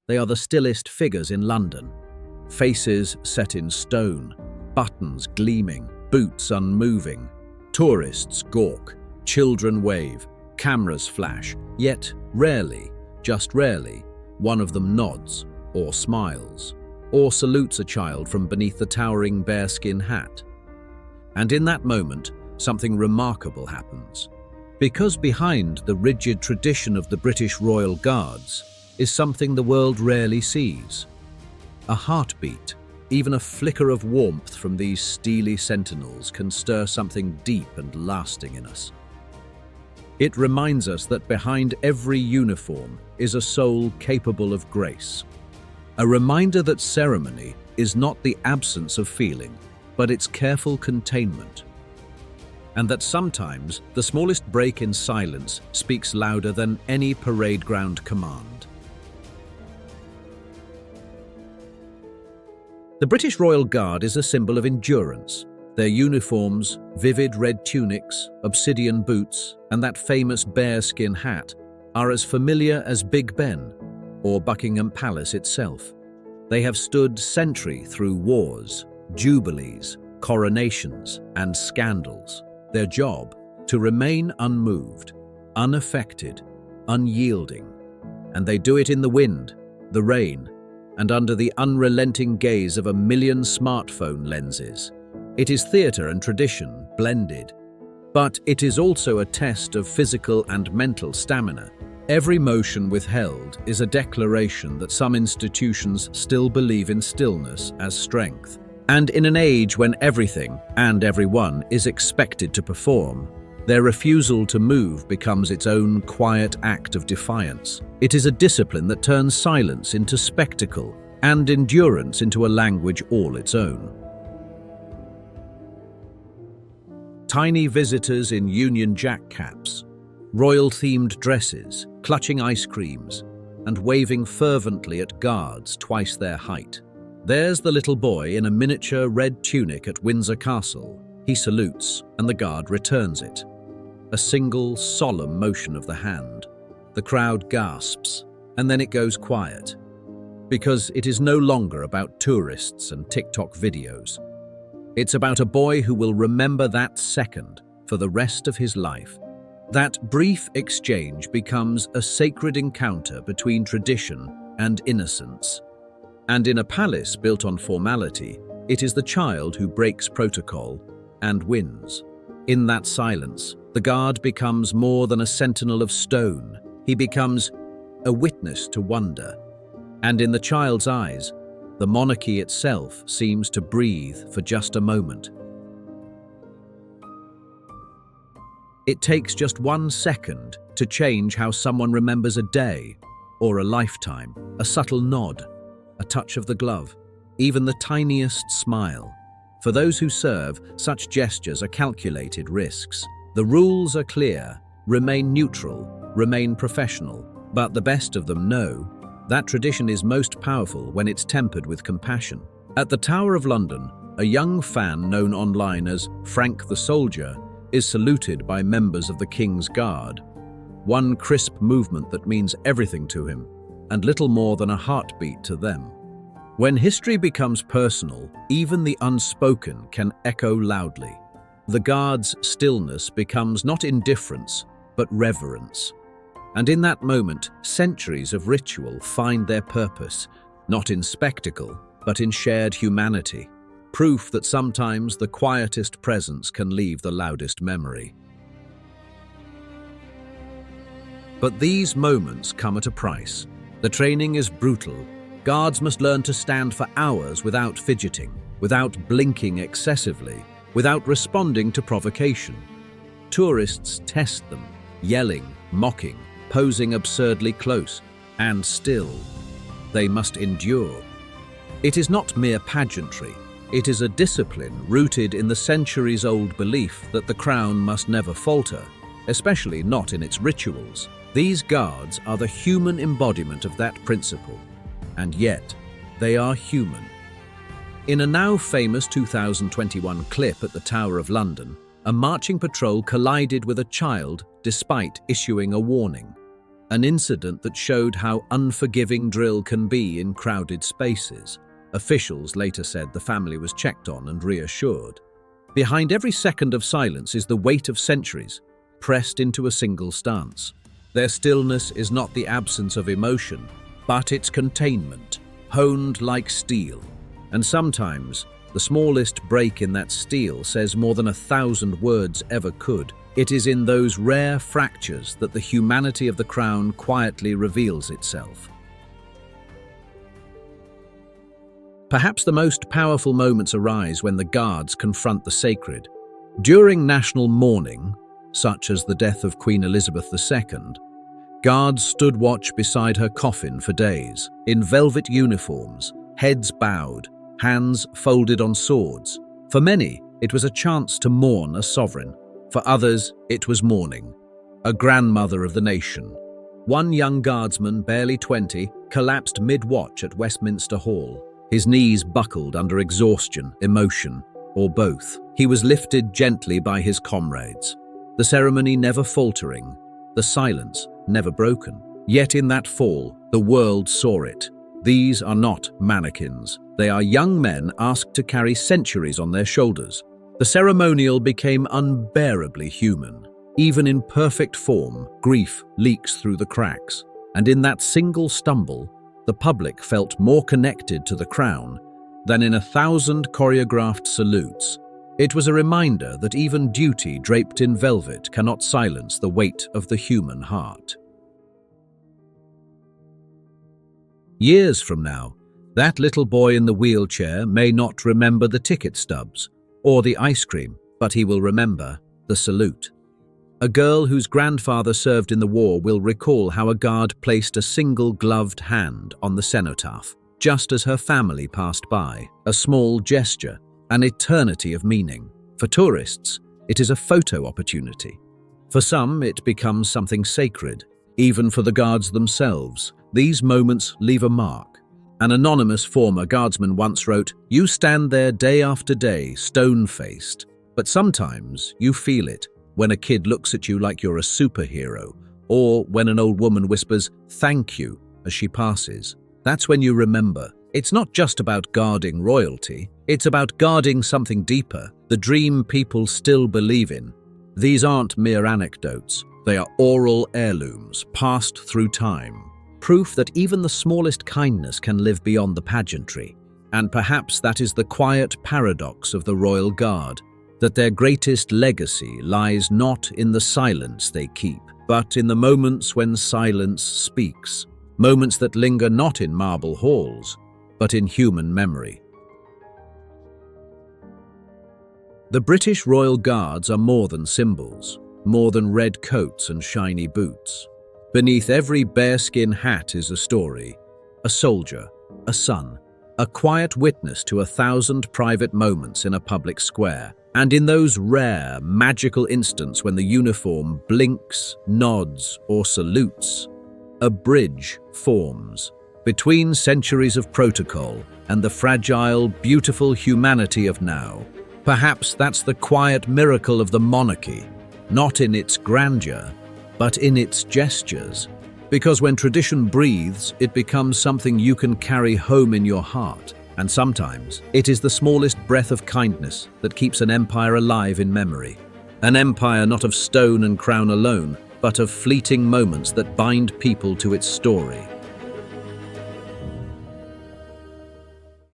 They are the stillest figures in London. Faces set in stone, buttons gleaming, boots unmoving. Tourists gawk, children wave, cameras flash, yet rarely, just rarely, one of them nods or smiles or salutes a child from beneath the towering bearskin hat. And in that moment, something remarkable happens. Because behind the rigid tradition of the British Royal Guards is something the world rarely sees. A heartbeat, even a flicker of warmth from these steely sentinels can stir something deep and lasting in us. It reminds us that behind every uniform is a soul capable of grace. A reminder that ceremony is not the absence of feeling, but its careful containment. And that sometimes the smallest break in silence speaks louder than any parade ground command. The British Royal Guard is a symbol of endurance. Their uniforms, vivid red tunics, obsidian boots, and that famous bearskin hat are as familiar as Big Ben or Buckingham Palace itself. They have stood sentry through wars, jubilees, coronations, and scandals. Their job, to remain unmoved, unaffected, unyielding. And they do it in the wind, the rain, and under the unrelenting gaze of a million smartphone lenses. It is theatre and tradition blended. But it is also a test of physical and mental stamina. Every motion withheld is a declaration that some institutions still believe in stillness as strength. And in an age when everything and everyone is expected to perform, their refusal to move becomes its own quiet act of defiance. It is a discipline that turns silence into spectacle and endurance into a language all its own. Tiny visitors in Union Jack caps, royal-themed dresses, clutching ice creams, and waving fervently at guards twice their height. There's the little boy in a miniature red tunic at Windsor Castle. He salutes, and the guard returns it. A single, solemn motion of the hand. The crowd gasps, and then it goes quiet. Because it is no longer about tourists and TikTok videos. It's about a boy who will remember that second for the rest of his life. That brief exchange becomes a sacred encounter between tradition and innocence. And in a palace built on formality, it is the child who breaks protocol and wins. In that silence, the guard becomes more than a sentinel of stone. He becomes a witness to wonder. And in the child's eyes, the monarchy itself seems to breathe for just a moment. It takes just 1 second to change how someone remembers a day or a lifetime, a subtle nod, a touch of the glove, even the tiniest smile. For those who serve, such gestures are calculated risks. The rules are clear: remain neutral, remain professional. But the best of them know that tradition is most powerful when it's tempered with compassion. At the Tower of London, a young fan known online as Frank the Soldier is saluted by members of the King's Guard. One crisp movement that means everything to him, and little more than a heartbeat to them. When history becomes personal, even the unspoken can echo loudly. The guard's stillness becomes not indifference, but reverence. And in that moment, centuries of ritual find their purpose, not in spectacle, but in shared humanity. Proof that sometimes the quietest presence can leave the loudest memory. But these moments come at a price. The training is brutal. Guards must learn to stand for hours without fidgeting, without blinking excessively, without responding to provocation. Tourists test them, yelling, mocking, posing absurdly close, and still, they must endure. It is not mere pageantry. It is a discipline rooted in the centuries-old belief that the crown must never falter, especially not in its rituals. These guards are the human embodiment of that principle, and yet they are human. In a now famous 2021 clip at the Tower of London, a marching patrol collided with a child despite issuing a warning. an incident that showed how unforgiving drill can be in crowded spaces. Officials later said the family was checked on and reassured. Behind every second of silence is the weight of centuries, pressed into a single stance. Their stillness is not the absence of emotion, but its containment, honed like steel. And sometimes, the smallest break in that steel says more than 1,000 words ever could. It is in those rare fractures that the humanity of the crown quietly reveals itself. Perhaps the most powerful moments arise when the guards confront the sacred. During national mourning, such as the death of Queen Elizabeth II, guards stood watch beside her coffin for days, in velvet uniforms, heads bowed, hands folded on swords. For many, it was a chance to mourn a sovereign. For others, it was mourning, a grandmother of the nation. One young guardsman, barely 20, collapsed mid-watch at Westminster Hall. His knees buckled under exhaustion, emotion, or both. He was lifted gently by his comrades, the ceremony never faltering, the silence never broken. Yet in that fall, the world saw it. These are not mannequins. They are young men asked to carry centuries on their shoulders. The ceremonial became unbearably human. Even in perfect form, grief leaks through the cracks. And in that single stumble, the public felt more connected to the crown than in 1,000 choreographed salutes. It was a reminder that even duty draped in velvet cannot silence the weight of the human heart. Years from now, that little boy in the wheelchair may not remember the ticket stubs or the ice cream, but he will remember the salute. A girl whose grandfather served in the war will recall how a guard placed a single gloved hand on the cenotaph, just as her family passed by, a small gesture, an eternity of meaning. For tourists, it is a photo opportunity. For some, it becomes something sacred. Even for the guards themselves, these moments leave a mark. An anonymous former guardsman once wrote, "You stand there day after day, stone-faced, but sometimes you feel it when a kid looks at you like you're a superhero, or when an old woman whispers, 'Thank you,' as she passes. That's when you remember. It's not just about guarding royalty, it's about guarding something deeper, the dream people still believe in. These aren't mere anecdotes, they are oral heirlooms, passed through time. Proof that even the smallest kindness can live beyond the pageantry. And perhaps that is the quiet paradox of the Royal Guard, that their greatest legacy lies not in the silence they keep, but in the moments when silence speaks, moments that linger not in marble halls, but in human memory. The British Royal Guards are more than symbols, more than red coats and shiny boots. Beneath every bearskin hat is a story, a soldier, a son, a quiet witness to 1,000 private moments in a public square. And in those rare, magical instants when the uniform blinks, nods, or salutes, a bridge forms between centuries of protocol and the fragile, beautiful humanity of now. Perhaps that's the quiet miracle of the monarchy, not in its grandeur, but in its gestures. Because when tradition breathes, it becomes something you can carry home in your heart. And sometimes, it is the smallest breath of kindness that keeps an empire alive in memory. An empire not of stone and crown alone, but of fleeting moments that bind people to its story.